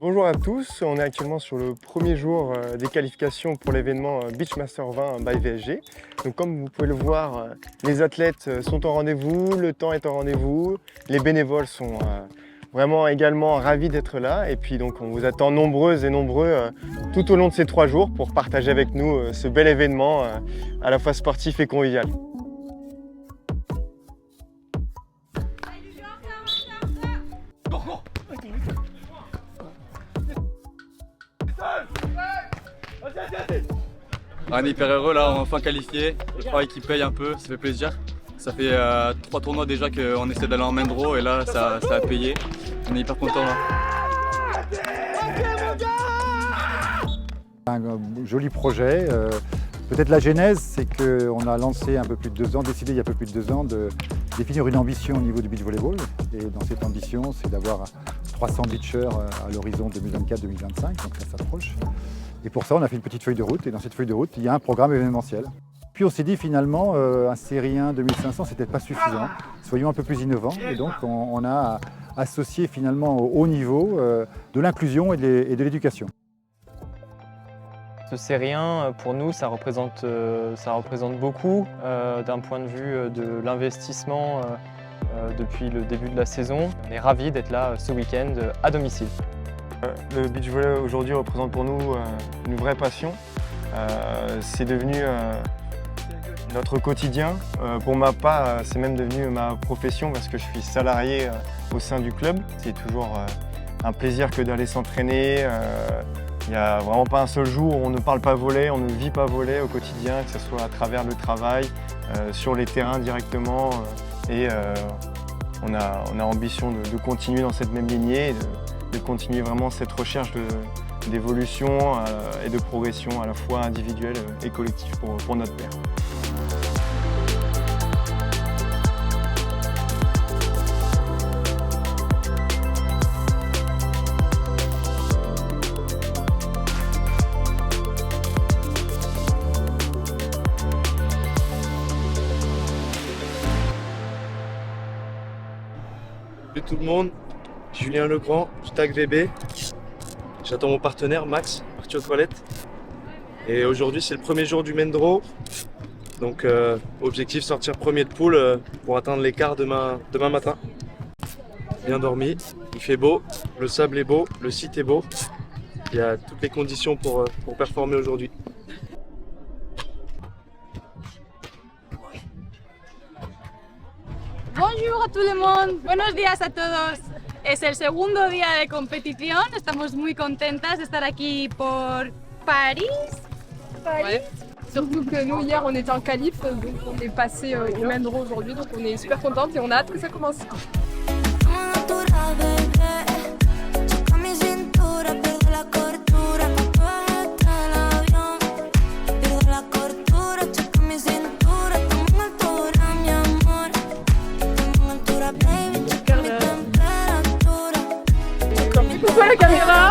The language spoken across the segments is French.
Bonjour à tous, on est actuellement sur le premier jour des qualifications pour l'événement Beachmaster 20 by VSG. Donc comme vous pouvez le voir, les athlètes sont au rendez-vous, le temps est au rendez-vous, les bénévoles sont vraiment également ravis d'être là et puis donc on vous attend nombreuses et nombreux tout au long de ces 3 jours pour partager avec nous ce bel événement à la fois sportif et convivial. On est hyper heureux là, on est enfin qualifié. Je crois qu'il paye un peu, ça fait plaisir. Ça fait 3 tournois déjà qu'on essaie d'aller en main draw et là ça a payé. On est hyper contents là. Un joli projet. Peut-être la genèse, c'est qu'on a lancé un peu plus de 2 ans, décidé il y a un peu plus de 2 ans de définir une ambition au niveau du beach volleyball. Et dans cette ambition, c'est d'avoir 300 beachers à l'horizon 2024-2025, donc ça s'approche. Et pour ça, on a fait une petite feuille de route. Et dans cette feuille de route, il y a un programme événementiel. Puis on s'est dit finalement, un série 1 2500, c'est peut-être pas suffisant. Soyons un peu plus innovants. Et donc, on a associé finalement au haut niveau de l'inclusion et de l'éducation. Ce série 1, pour nous, ça représente beaucoup d'un point de vue de l'investissement depuis le début de la saison. On est ravis d'être là ce week-end à domicile. Le beach volley aujourd'hui représente pour nous une vraie passion. C'est devenu notre quotidien. Pour ma part, c'est même devenu ma profession parce que je suis salarié au sein du club. C'est toujours un plaisir que d'aller s'entraîner. Il n'y a vraiment pas un seul jour où on ne parle pas volley, on ne vit pas volley au quotidien, que ce soit à travers le travail, sur les terrains directement. Et on a ambition de continuer dans cette même lignée, de continuer vraiment cette recherche d'évolution et de progression à la fois individuelle et collective pour notre paire. Salut tout le monde, Julien Legrand, Tag VB. J'attends mon partenaire Max, parti aux toilettes. Et aujourd'hui c'est le premier jour du main draw. Donc objectif sortir premier de poule pour atteindre l'écart demain matin. Bien dormi, il fait beau, le sable est beau, le site est beau. Il y a toutes les conditions pour performer aujourd'hui. Bonjour a tout le monde, buenos días a todos. Es el segundo día de competición, estamos muy contentas de estar aquí por París. Ouais. Surtout que nous hier on était en qualif, donc on est passé au main draw aujourd'hui, donc on est super contente et on a hâte que ça commence. Pourquoi la caméra?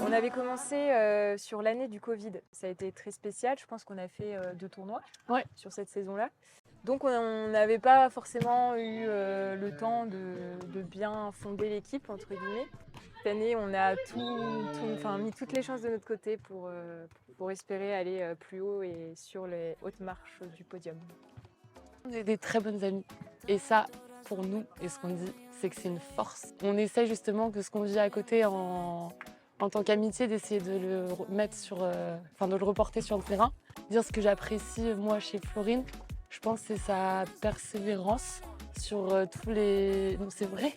On avait commencé sur l'année du Covid. Ça a été très spécial. Je pense qu'on a fait 2 tournois sur cette saison-là. Donc on n'avait pas forcément eu le temps de bien fonder l'équipe, entre guillemets. Cette année, on a mis toutes les chances de notre côté pour espérer aller plus haut et sur les hautes marches du podium. On est des très bonnes amies. Et ça, pour nous, et ce qu'on dit, c'est que c'est une force. On essaie justement que ce qu'on vit à côté en tant qu'amitié, d'essayer de le mettre de le reporter sur le terrain. Dire ce que j'apprécie, moi, chez Florine, je pense que c'est sa persévérance sur tous les... Non, c'est vrai.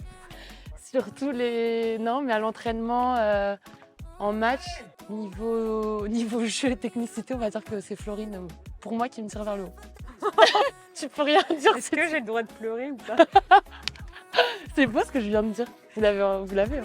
Sur tous les... Non, mais à l'entraînement, en match, niveau jeu et technicité, on va dire que c'est Florine, pour moi, qui me tire vers le haut. Tu peux rien dire. Est-ce que j'ai le droit de pleurer ou pas? C'est beau ce que je viens de dire. Vous l'avez, hein.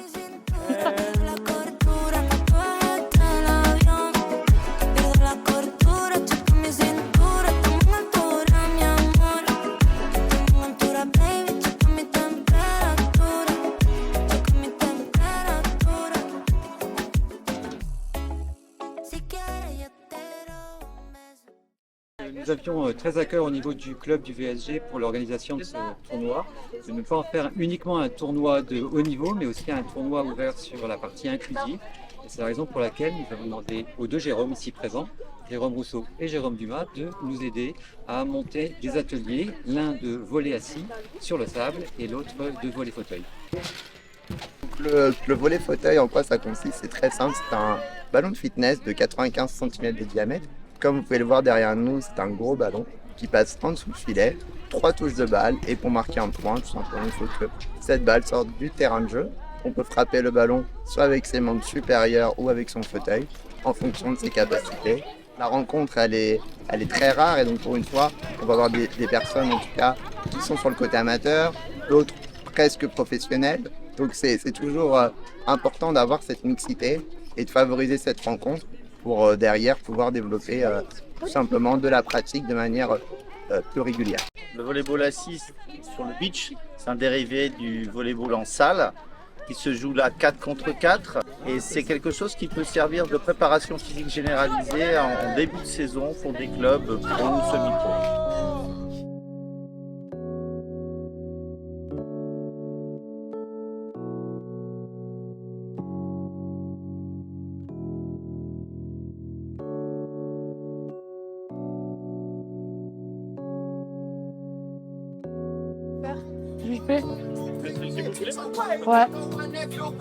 nous avions très à cœur au niveau du club du VSG pour l'organisation de ce tournoi, de ne pas en faire uniquement un tournoi de haut niveau, mais aussi un tournoi ouvert sur la partie inclusive. Et c'est la raison pour laquelle nous avons demandé aux deux Jérôme ici présents, Jérôme Rousseau et Jérôme Dumas, de nous aider à monter des ateliers, l'un de volley assis sur le sable et l'autre de volley fauteuil. Le volley fauteuil, en quoi ça consiste? C'est très simple, c'est un ballon de fitness de 95 cm de diamètre. Comme vous pouvez le voir derrière nous, c'est un gros ballon qui passe en dessous le filet, 3 touches de balle, et pour marquer un point, tout simplement, il faut que cette balle sorte du terrain de jeu. On peut frapper le ballon soit avec ses membres supérieurs ou avec son fauteuil, en fonction de ses capacités. La rencontre, elle est très rare, et donc pour une fois, on va avoir des personnes en tout cas qui sont sur le côté amateur, d'autres presque professionnels. Donc c'est toujours important d'avoir cette mixité et de favoriser cette rencontre pour derrière pouvoir développer tout simplement de la pratique de manière plus régulière. Le volleyball assis sur le beach, c'est un dérivé du volleyball en salle qui se joue là 4 contre 4 et c'est quelque chose qui peut servir de préparation physique généralisée en début de saison pour des clubs pro ou semi-pro. Je lui fais. Ouais.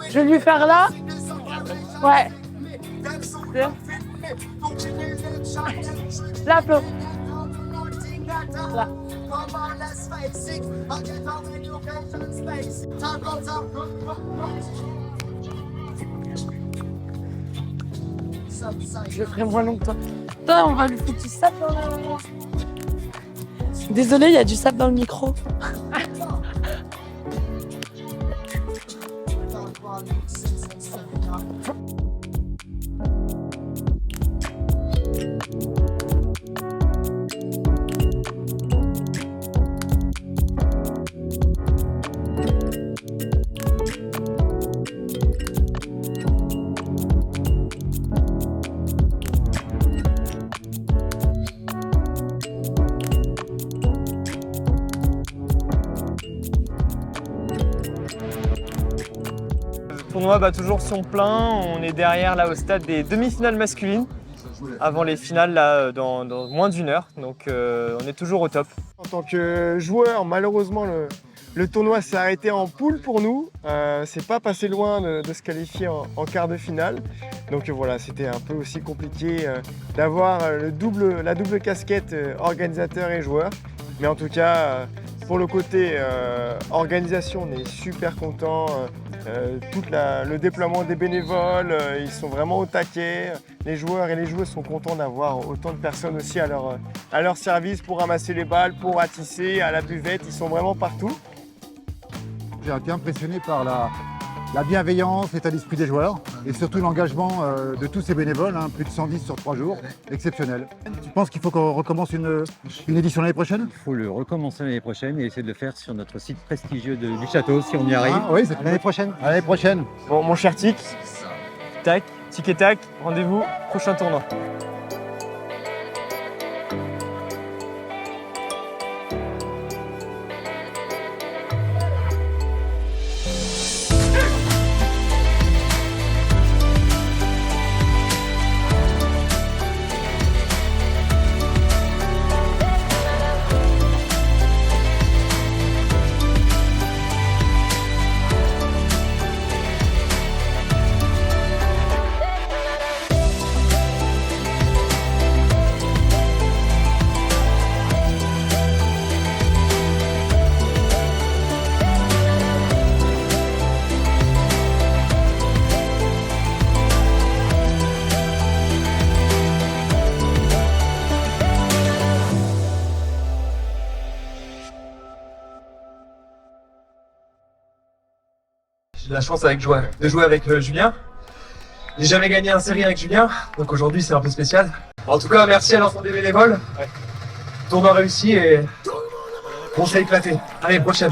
Je vais lui faire là. Ouais. Là, Flo. Là. Je ferai moins long que toi. Attends, on va lui foutre du sable dans le... Désolée, il y a du sable dans le micro. Le tournoi bat toujours son plein, on est derrière là au stade des demi-finales masculines, avant les finales là dans moins d'une heure, donc on est toujours au top. En tant que joueur, malheureusement le tournoi s'est arrêté en poule pour nous, c'est pas passé loin de se qualifier en quart de finale, donc voilà, c'était un peu aussi compliqué d'avoir la double casquette organisateur et joueur, mais en tout cas pour le côté organisation, on est super content. Tout le déploiement des bénévoles, ils sont vraiment au taquet. Les joueurs et les joueuses sont contents d'avoir autant de personnes aussi à leur service pour ramasser les balles, pour ratisser, à la buvette, ils sont vraiment partout. J'ai été impressionné par la bienveillance, l'état d'esprit des joueurs et surtout l'engagement de tous ces bénévoles, hein, plus de 110 sur 3 jours, exceptionnel. Tu penses qu'il faut qu'on recommence une édition l'année prochaine? Il faut le recommencer l'année prochaine et essayer de le faire sur notre site prestigieux du château si on y arrive. Ah, oui, c'est l'année prochaine. À l'année prochaine. Bon, mon cher Tic, tac, tic et tac, rendez-vous, prochain tournoi. J'ai la chance de jouer avec Julien. J'ai jamais gagné un série avec Julien, donc aujourd'hui c'est un peu spécial. En tout cas, merci à l'ensemble des bénévoles. Tournoi réussi et on s'est éclaté. À l'année prochaine.